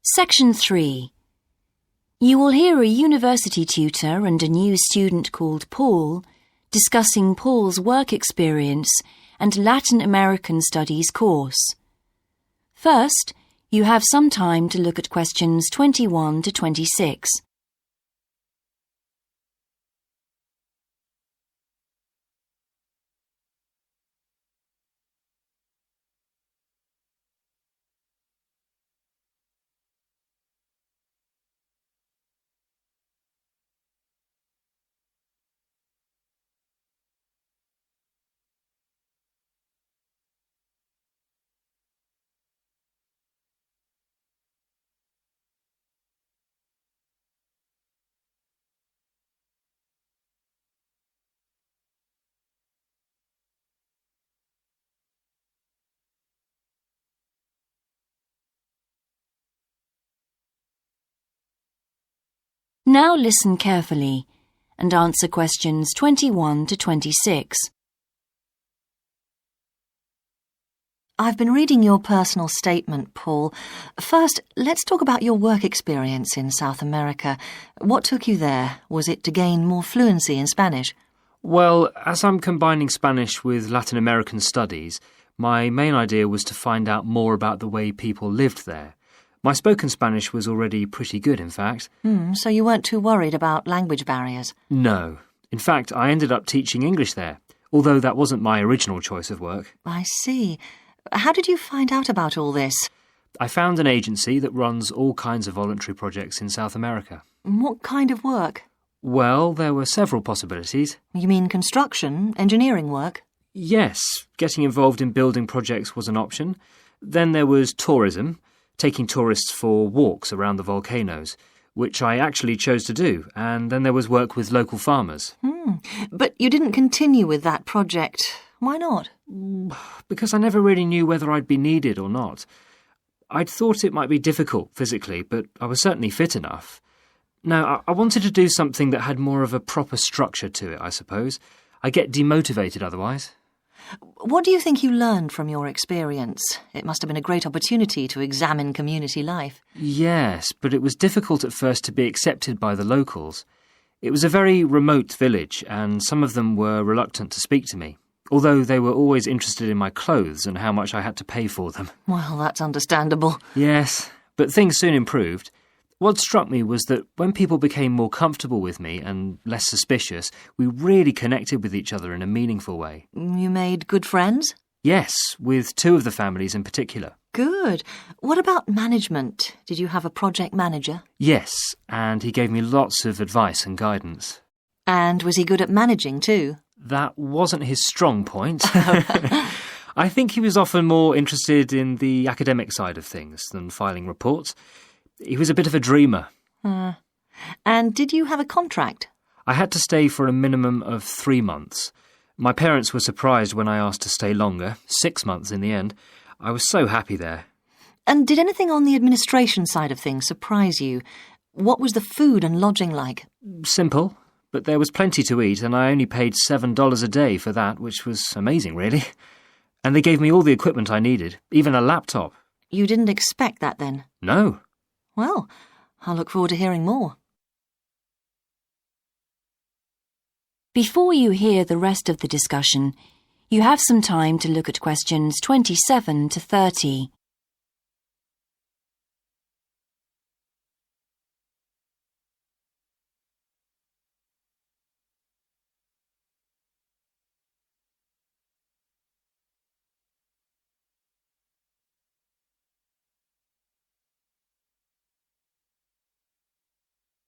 Section 3. You will hear a university tutor and a new student called Paul discussing Paul's work experience and Latin American Studies course. First, you have some time to look at questions 21 to 26. Now listen carefully and answer questions 21 to 26. I've been reading your personal statement, Paul. First, let's talk about your work experience in South America. What took you there? Was it to gain more fluency in Spanish? Well, as I'm combining Spanish with Latin American studies, my main idea was to find out more about the way people lived there. My spoken Spanish was already pretty good, in fact. So you weren't too worried about language barriers? No. In fact, I ended up teaching English there, although that wasn't my original choice of work. I see. How did you find out about all this? I found an agency that runs all kinds of voluntary projects in South America. What kind of work? Well, there were several possibilities. You mean construction, engineering work? Yes, getting involved in building projects was an option. Then there was tourism, taking tourists for walks around the volcanoes, which I actually chose to do, and then there was work with local farmers. But you didn't continue with that project. Why not? Because I never really knew whether I'd be needed or not. I'd thought it might be difficult physically, but I was certainly fit enough. Now, I wanted to do something that had more of a proper structure to it, I suppose. I get demotivated otherwise. What do you think you learned from your experience? It must have been a great opportunity to examine community life. Yes, but it was difficult at first to be accepted by the locals. It was a very remote village, and some of them were reluctant to speak to me, although they were always interested in my clothes and how much I had to pay for them. Well, that's understandable. Yes, but things soon improved. What struck me was that when people became more comfortable with me and less suspicious, we really connected with each other in a meaningful way. You made good friends? Yes, with two of the families in particular. Good. What about management? Did you have a project manager? Yes, and he gave me lots of advice and guidance. And was he good at managing too? That wasn't his strong point. I think he was often more interested in the academic side of things than filing reports. He was a bit of a dreamer. And did you have a contract? I had to stay for a minimum of 3 months. My parents were surprised when I asked to stay longer, 6 months in the end. I was so happy there. And did anything on the administration side of things surprise you? What was the food and lodging like? Simple, but there was plenty to eat, and I only paid $7 a day for that, which was amazing, really. And they gave me all the equipment I needed, even a laptop. You didn't expect that then? No. Well, I'll look forward to hearing more. Before you hear the rest of the discussion, you have some time to look at questions 27 to 30.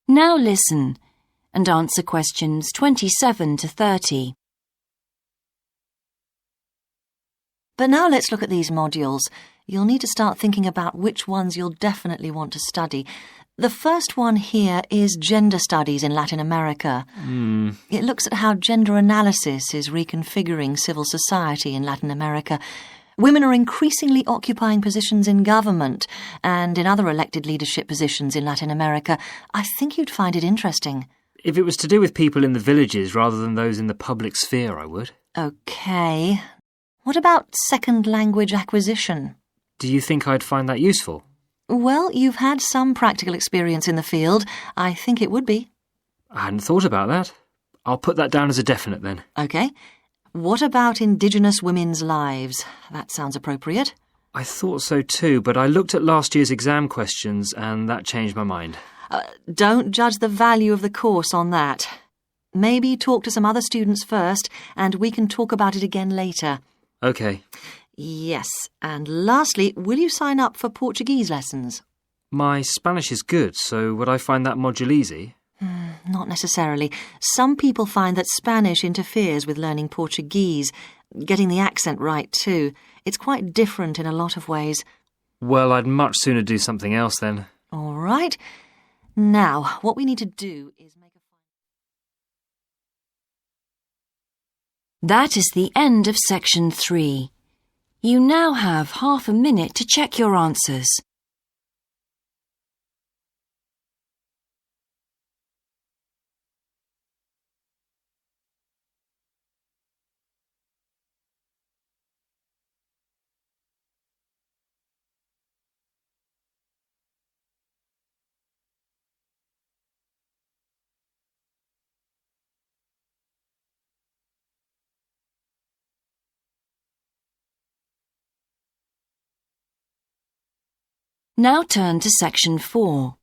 Now listen and answer questions 27 to 30. But now let's look at these modules. You'll need to start thinking about which ones you'll definitely want to study. The first one here is Gender Studies in Latin America. It looks at how gender analysis is reconfiguring civil society in Latin America. Women are increasingly occupying positions in government and in other elected leadership positions in Latin America. I think you'd find it interesting. If it was to do with people in the villages rather than those in the public sphere, I would. OK. What about second language acquisition? Do you think I'd find that useful? Well, you've had some practical experience in the field. I think it would be. I hadn't thought about that. I'll put that down as a definite then. OK. What about Indigenous women's lives? That sounds appropriate. I thought so too, but I looked at last year's exam questions and that changed my mind. Don't judge the value of the course on that. Maybe talk to some other students first, and we can talk about it again later. OK. Yes, and lastly, will you sign up for Portuguese lessons? My Spanish is good, so would I find that module easy? Not necessarily. Some people find that Spanish interferes with learning Portuguese, getting the accent right too. It's quite different in a lot of ways. Well, I'd much sooner do something else then. All right. Now, what we need to do is make a... That is the end of section 3. You now have half a minute to check your answers. Now turn to section 4.